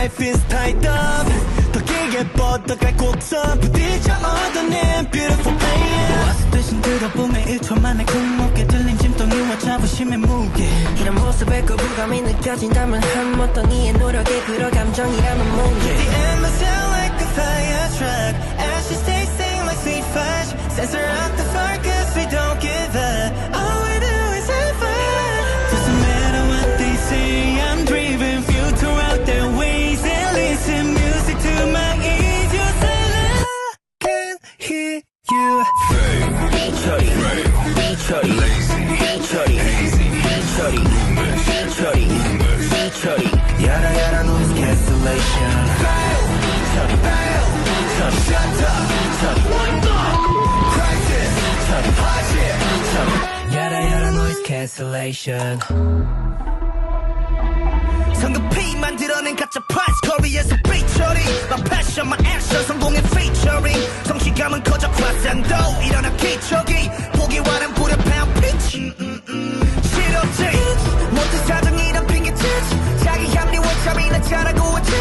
life is tied up 더 길게 뻗어갈 곡선 부딪혀 얻어낸 beautiful pain 와서 대신 들어보면 1초 만에 굴목에 들린 짐덩이와 자부심의 무게 이런 모습에 거부감이 느껴진다면 한 어떤 이의 노력에 그럴 감정이라면 뭔지 The end must sound like a fire truck Ashes tasting like sweet fudge Censor out the fire cause we don't give up All we do is have fun Doesn't matter what they say I'm driven Filter out their ways And listen music to my ears You're silent I can hear you Chuddy, chuddy, lazy, chuddy, hazy, chuddy, chuddy, chuddy, yada yada noise cancellation. Chuddy, chuddy, shut up, chuddy, what the crisis, chuddy, hot shit, chuddy, yada yada noise cancellation. 성급히 만들어낸 가짜 price 거리에서 featuring My passion, my action 성공의 featuring 성취감은 커져 화상도 일어나 기적이 보기와는 불협화음 pitch 실없지 모든 사정이란 핑계짓 자기 합리와 참이나 잘하고 있지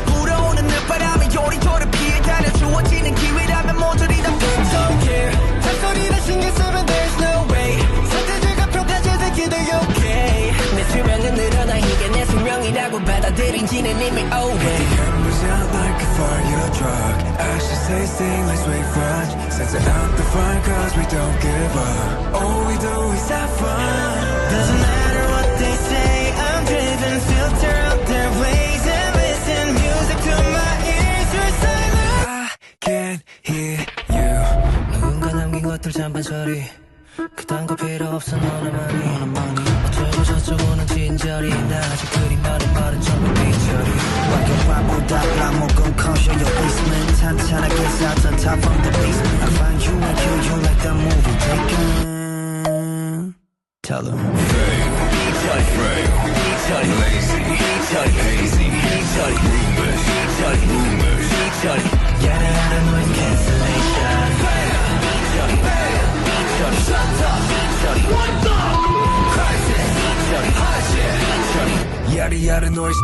불어오는 늦바람에 요리조리 피해 다녀 주어지는 기회라면 모조리 다 Don't care 잔소리나 신경 쓰면 there's no way 선택지가 평가질 새끼들 okay 내 수명은 늘어나 이게 내 수명이라고 받아들인지는 이미 over The embers out like a fire truck. Ashes tasting like sweet fudge. Censor out the fire cause we don't give up. All we do is have fun. Doesn't matter what they say I'm driven filter out their ways and listen music to my ears You're silent I can't hear you. 누군가 남긴 것들 잠깐 처리 그딴 거 필요 없어 너나만이 어쩌고 저쩌고는 진절이 나 아직 그리 말은 전부 삐처리 완경화보다 라목은 커셔 your basement 탄탄하게 쌓던 top from the basement I find you and kill you like the movie Taken Tell them Chuddy, lazy, chuddy, hazy, chuddy, rumors, chuddy, yada yada noise cancellation chuddy, chuddy, shut up, chuddy, what the crisis, chuddy, hot shit, chuddy, yada yada noise